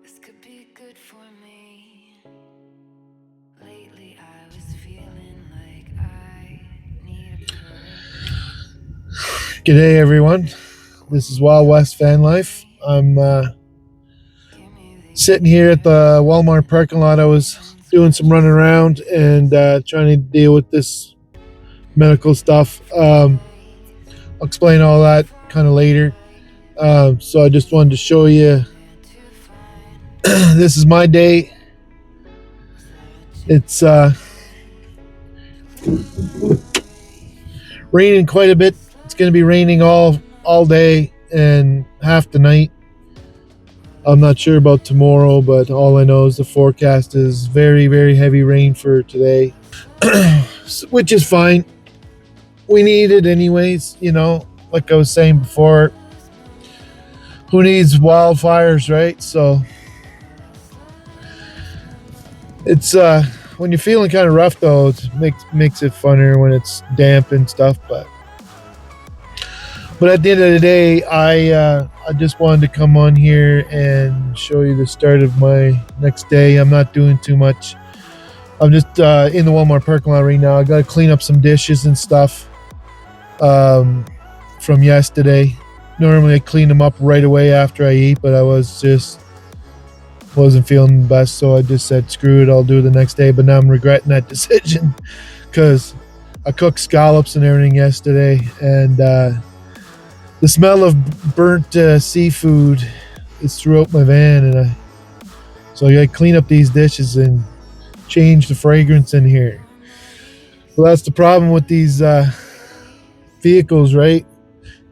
This could be good for me. Lately I was feeling like I need a break. G'day, everyone. This is Wild West Van Life. I'm sitting here at the Walmart parking lot. I was doing some running around and trying to deal with this medical stuff. I'll explain all that kind of later. So I just wanted to show you this is my day. It's raining quite a bit. It's going to be raining all day and half the night. I'm not sure about tomorrow, but all I know is the forecast is very, very heavy rain for today, which is fine. We need it anyways, like I was saying before. Who needs wildfires, right? So it's when you're feeling kind of rough though, it makes it funner when it's damp and stuff, but at the end of the day, I just wanted to come on here and show you the start of my next day. I'm not doing too much. I'm just in the Walmart parking lot right now. I got to clean up some dishes and stuff from yesterday. Normally I clean them up right away after I eat, but I wasn't feeling the best, so I just said screw it, I'll do it the next day. But now I'm regretting that decision because I cooked scallops and everything yesterday, and the smell of burnt seafood is throughout my van, so I gotta clean up these dishes and change the fragrance in here. Well, that's the problem with these vehicles, right?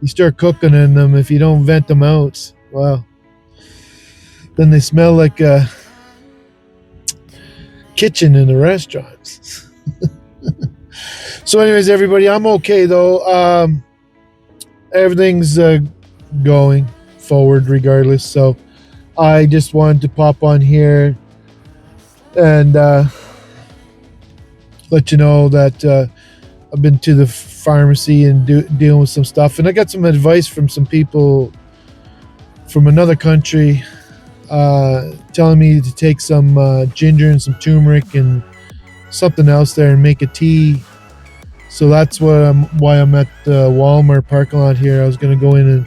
You start cooking in them, if you don't vent them out, well, then they smell like a kitchen in a restaurant. So anyways, everybody, I'm okay though. Everything's going forward regardless, so I just wanted to pop on here and let you know that I've been to the pharmacy and dealing with some stuff, and I got some advice from some people from another country telling me to take some ginger and some turmeric and something else there and make a tea. So that's why I'm at the Walmart parking lot here. I was going to go in and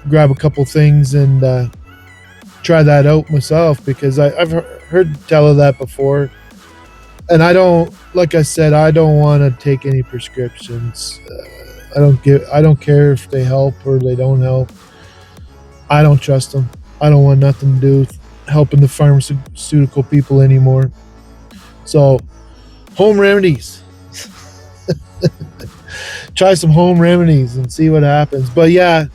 grab a couple things and try that out myself, because I've heard tell of that before. And I don't want to take any prescriptions. I don't care if they help or they don't help. I don't trust them. I don't want nothing to do with helping the pharmaceutical people anymore. So, home remedies. Try some home remedies and see what happens. But yeah,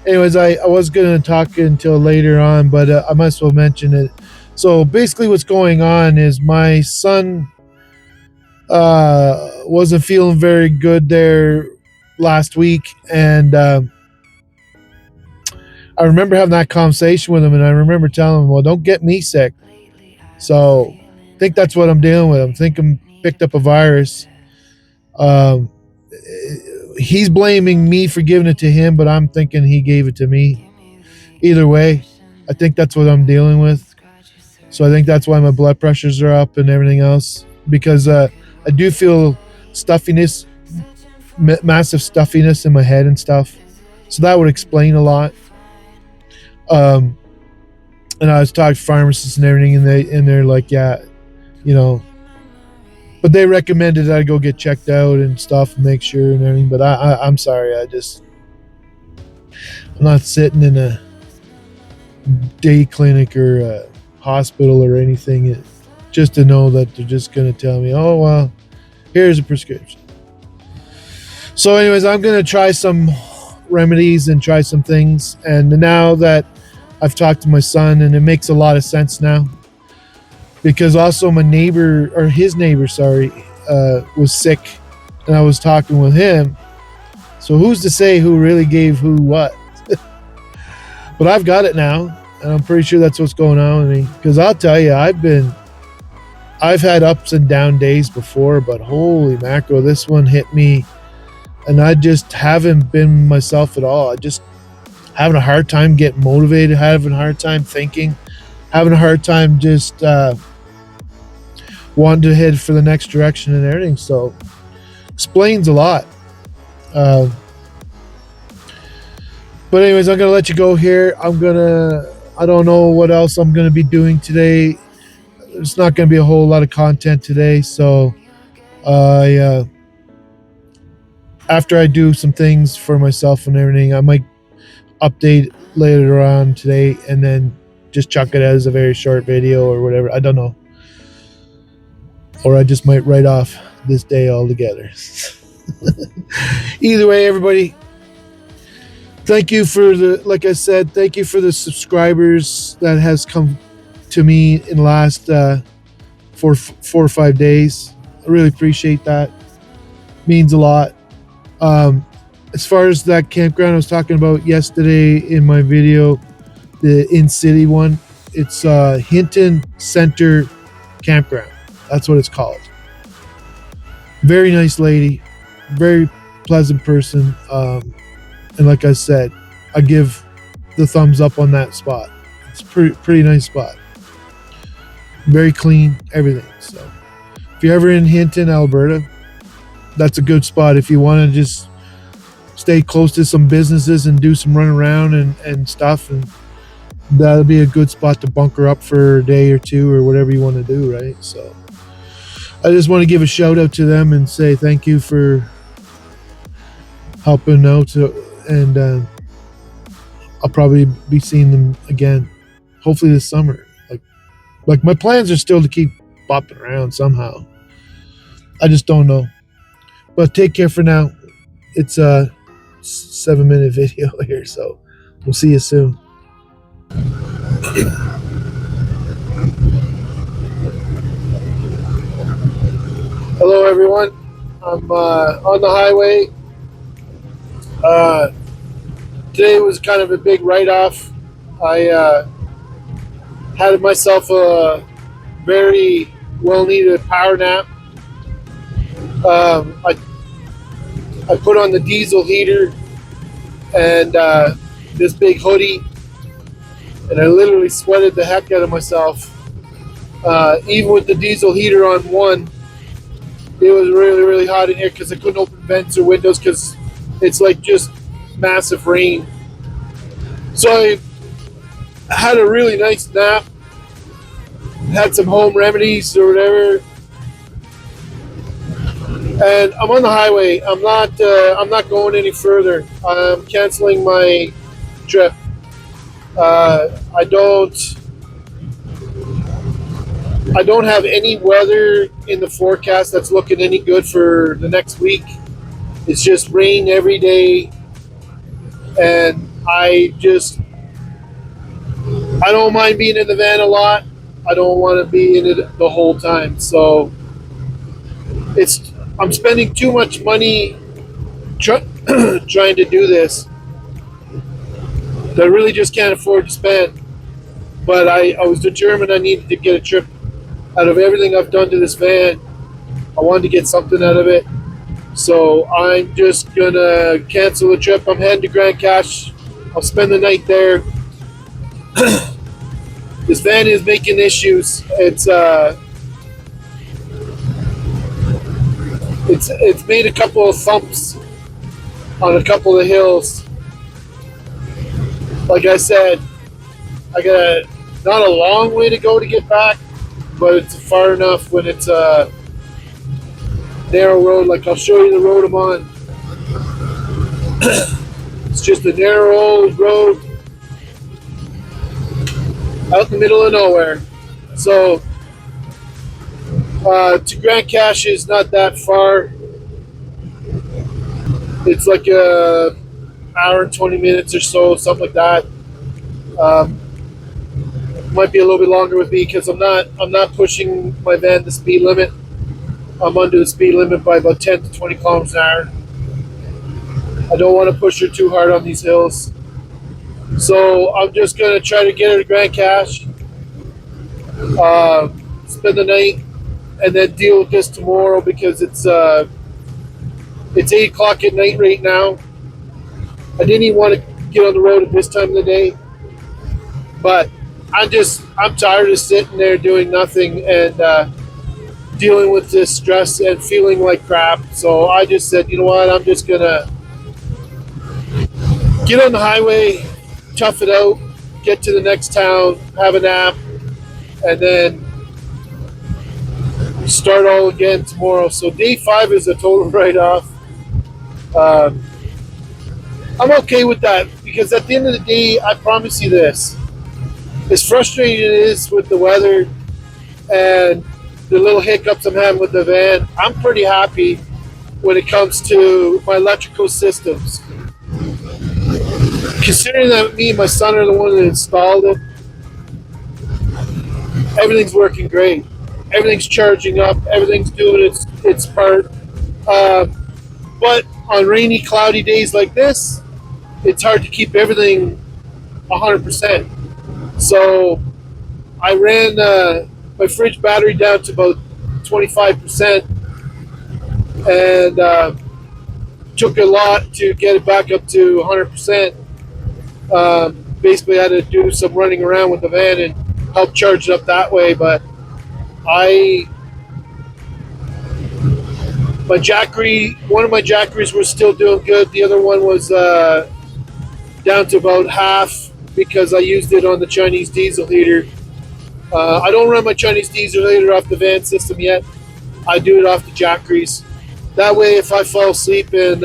anyways, I was going to talk until later on, but I might as well mention it. So basically what's going on is my son wasn't feeling very good there last week, and I remember having that conversation with him, and I remember telling him, well, don't get me sick. So I think that's what I'm dealing with. I'm thinking picked up a virus. He's blaming me for giving it to him, but I'm thinking he gave it to me. Either way, I think that's what I'm dealing with. So I think that's why my blood pressures are up and everything else, because I do feel stuffiness, massive stuffiness in my head and stuff. So that would explain a lot. And I was talking to pharmacists and everything, and they're like, yeah, but they recommended that I go get checked out and stuff and make sure and everything. But I'm sorry, I'm not sitting in a day clinic or a hospital or anything just to know that they're just going to tell me, oh, well, here's a prescription. So anyways, I'm going to try some remedies and try some things. And now that I've talked to my son, and it makes a lot of sense now, because also his neighbor, was sick, and I was talking with him. So who's to say who really gave who what? But I've got it now, and I'm pretty sure that's what's going on with me. Because I'll tell you, I've had ups and down days before, but holy mackerel, this one hit me, and I just haven't been myself at all. I just having a hard time getting motivated, having a hard time thinking, having a hard time just wanting to head for the next direction and everything. So explains a lot. Uh, but anyways, I'm gonna let you go here. I don't know what else I'm gonna be doing today. There's not gonna be a whole lot of content today, so I after I do some things for myself and everything, I might update later on today and then just chuck it as a very short video or whatever. I don't know. Or I just might write off this day altogether. Either way, everybody, thank you for like I said, thank you for the subscribers that has come to me in the last 4 or 5 days. I really appreciate that. Means a lot. As far as that campground I was talking about yesterday in my video, the in-city one, it's Hinton Center Campground. That's what it's called. Very nice lady, very pleasant person, and like I said, I give the thumbs up on that spot. It's pretty nice spot. Very clean, everything. So if you're ever in Hinton, Alberta, that's a good spot if you want to just stay close to some businesses and do some run around and stuff, and that'll be a good spot to bunker up for a day or two or whatever you want to do, right? So I just want to give a shout out to them and say thank you for helping out, and I'll probably be seeing them again, hopefully this summer. Like my plans are still to keep bopping around somehow. I just don't know. But take care for now. It's a 7-minute video here, so we'll see you soon. Hello, everyone. I'm on the highway. Today was kind of a big write-off. I had myself a very well-needed power nap. I put on the diesel heater and this big hoodie, and I literally sweated the heck out of myself. Even with the diesel heater on one, it was really, really hot in here because I couldn't open vents or windows because it's like just massive rain. So I had a really nice nap, had some home remedies or whatever, and I'm on the highway. I'm not going any further. I'm canceling my trip. I don't have any weather in the forecast that's looking any good for the next week. It's just rain every day, and I don't mind being in the van a lot. I don't want to be in it the whole time. So I'm spending too much money trying to do this that I really just can't afford to spend. But I was determined I needed to get a trip out of everything I've done to this van. I wanted to get something out of it. So I'm just going to cancel the trip. I'm heading to Grande Cache. I'll spend the night there. This van is making issues. It's made a couple of thumps on a couple of hills. Like I said, I got not a long way to go to get back, but it's far enough when it's a narrow road. Like I'll show you the road I'm on. It's just a narrow road out in the middle of nowhere. So to Grande Cache is not that far. It's like a hour and 20 minutes or so, something like that. Might be a little bit longer with me because I'm not pushing my van the speed limit. I'm under the speed limit by about 10 to 20 kilometers an hour. I don't want to push her too hard on these hills. So I'm just going to try to get her to Grande Cache, spend the night, and then deal with this tomorrow because it's 8 o'clock at night right now. I didn't even want to get on the road at this time of the day, but I'm tired of sitting there doing nothing and dealing with this stress and feeling like crap. So I just said, you know what, I'm just gonna get on the highway, tough it out, get to the next town, have a nap, and then start all again tomorrow. So day 5 is a total write-off. Um, I'm okay with that because at the end of the day, I promise you this: as frustrating it is with the weather and the little hiccups I'm having with the van, I'm pretty happy when it comes to my electrical systems. Considering that me and my son are the one that installed it, everything's working great. Everything's charging up. Everything's doing its part. Uh, but on rainy, cloudy days like this, it's hard to keep everything 100%. So I ran my fridge battery down to about 25%, and took a lot to get it back up to 100%. Basically, I had to do some running around with the van and help charge it up that way. But I, one of my Jackeries was still doing good. The other one was down to about half because I used it on the Chinese diesel heater. I don't run my Chinese diesel heater off the van system yet. I do it off the Jackeries. That way, if I fall asleep and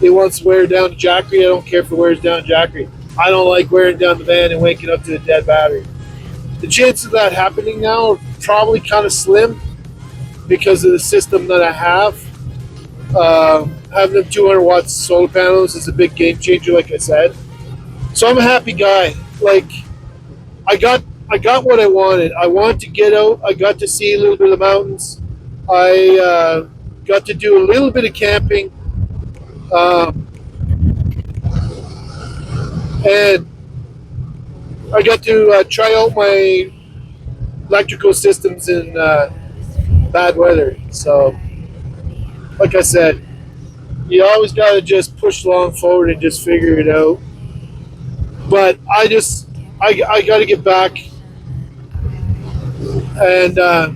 it wants to wear down the Jackery, I don't care if it wears down Jackery. I don't like wearing down the van and waking up to a dead battery. The chances of that happening now are probably kind of slim because of the system that I have. Having them 200 watts solar panels is a big game changer, like I said. So I'm a happy guy. Like I got what I wanted. I wanted to get out. I got to see a little bit of the mountains. I got to do a little bit of camping, and I got to try out my electrical systems in bad weather. So, like I said, you always got to just push along forward and just figure it out. But I got to get back, and at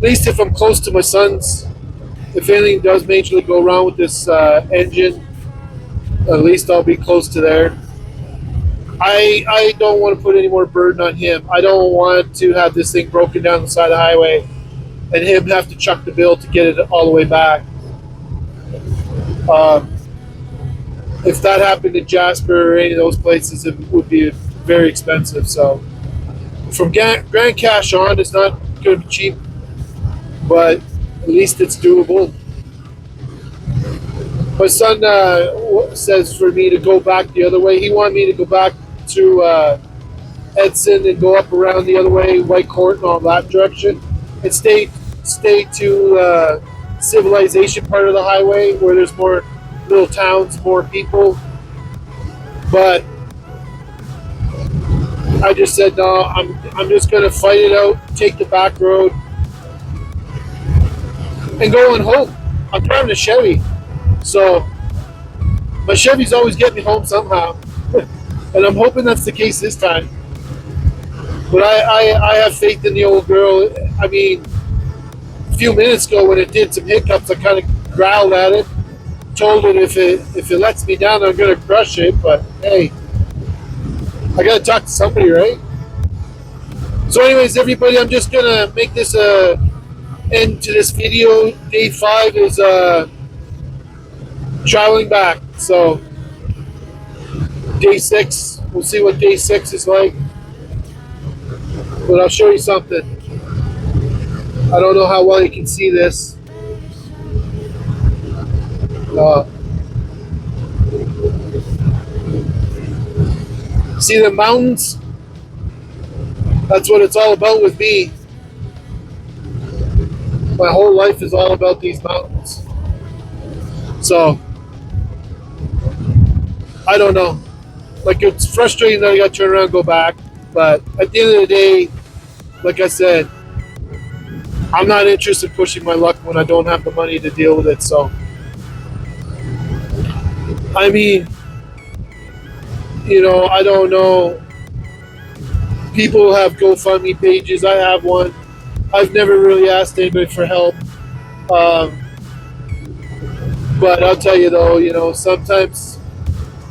least if I'm close to my sons, if anything does majorly go wrong with this engine, at least I'll be close to there. I don't want to put any more burden on him. I don't want to have this thing broken down the side of the highway and him have to chuck the bill to get it all the way back. Um, if that happened in Jasper or any of those places, it would be very expensive. So from Grande Cache on, it's not going to be cheap, but at least it's doable. My son says for me to go back the other way. He wanted me to go back to Edson and go up around the other way, White Court and all that direction, and stay to civilization part of the highway where there's more little towns, more people. But I just said no. I'm just gonna fight it out, take the back road, and go on home. I'm driving a Chevy, so my Chevys always get me home somehow, and I'm hoping that's the case this time. But I have faith in the old girl. I mean, a few minutes ago when it did some hiccups, I kind of growled at it, told it if it lets me down, I'm gonna crush it. But hey, I gotta talk to somebody, right? So, anyways, everybody, I'm just gonna make this a end to this video. Day 5 is traveling back. So, day 6, we'll see what day 6 is like. But I'll show you something. I don't know how well you can see this. See the mountains? That's what it's all about with me. My whole life is all about these mountains. So, I don't know. Like, it's frustrating that I got to turn around and go back. But at the end of the day, like I said, I'm not interested in pushing my luck when I don't have the money to deal with it. So, I mean, I don't know People have GoFundMe pages. I have one. I've never really asked anybody for help. Um, but I'll tell you though, sometimes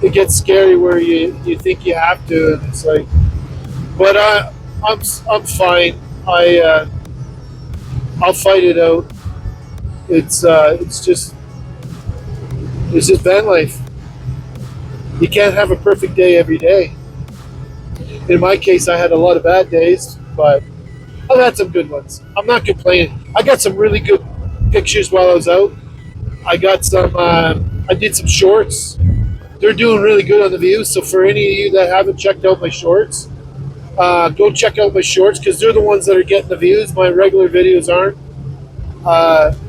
it gets scary where you think you have to, and it's like, but I'm fine. I'll fight it out. It's just van life. You can't have a perfect day every day. In my case, I had a lot of bad days, but I've had some good ones. I'm not complaining. I got some really good pictures while I was out. I got some. I did some shorts. They're doing really good on the views. So for any of you that haven't checked out my shorts, go check out my shorts because they're the ones that are getting the views. My regular videos aren't.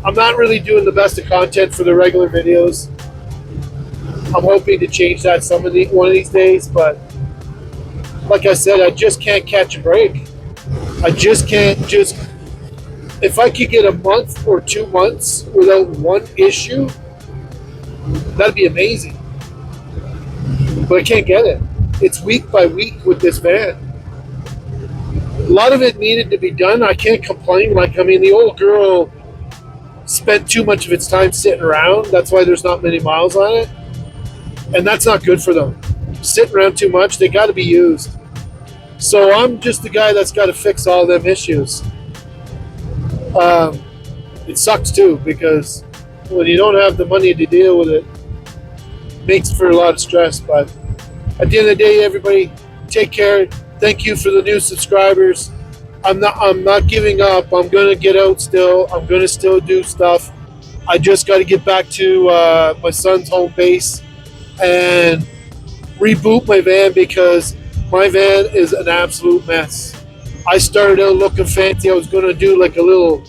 I'm not really doing the best of content for the regular videos. I'm hoping to change that one of these days, but like I said, I just can't catch a break. I just can't if I could get a month or 2 months without one issue, that'd be amazing. But I can't get it. It's week by week with this van. A lot of it needed to be done. I can't complain. The old girl spent too much of its time sitting around. That's why there's not many miles on it. And that's not good for them. Sitting around too much, they got to be used. So I'm just the guy that's got to fix all them issues. It sucks too because when you don't have the money to deal with it, it makes for a lot of stress. But at the end of the day, everybody, take care. Thank you for the new subscribers. I'm not giving up. I'm gonna get out still. I'm gonna still do stuff. I just got to get back to my son's home base and reboot my van because my van is an absolute mess. I started out looking fancy. I was going to do like a little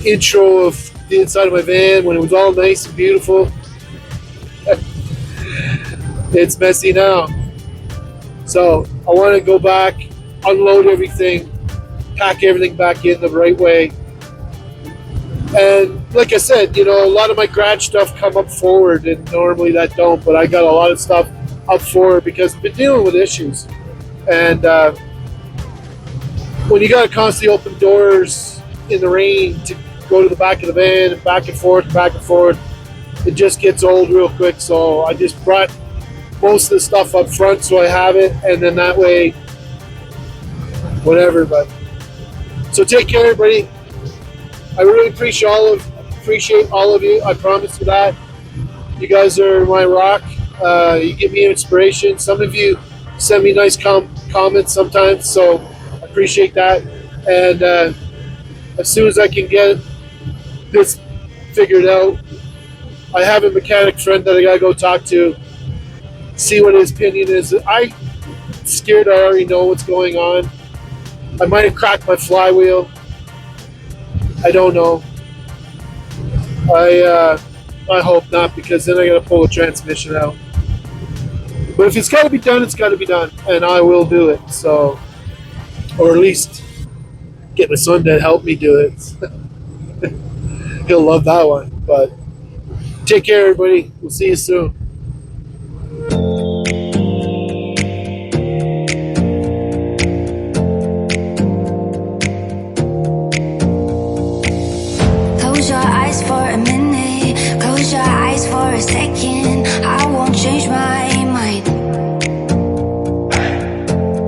intro of the inside of my van when it was all nice and beautiful. It's messy now. So I want to go back, unload everything, pack everything back in the right way. And like I said, a lot of my garage stuff come up forward, and normally that don't. But I got a lot of stuff up forward because I've been dealing with issues. And when you got to constantly open doors in the rain to go to the back of the van and back and forth, it just gets old real quick. So I just brought most of the stuff up front so I have it, and then that way, whatever. But so take care, everybody. I really appreciate all of you. I promise you that. You guys are my rock. You give me inspiration. Some of you send me nice comments sometimes, so I appreciate that. And as soon as I can get this figured out, I have a mechanic friend that I gotta go talk to, see what his opinion is. I'm scared I already know what's going on. I might have cracked my flywheel. I don't know. I hope not, because then I gotta pull the transmission out. But if it's gotta be done, it's gotta be done, and I will do it. So, or at least get my son to help me do it. He'll love that one. But take care, everybody. We'll see you soon. Close your eyes for a minute, close your eyes for a second. I won't change my mind.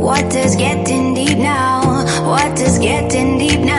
What does getting deep now? What does getting deep now?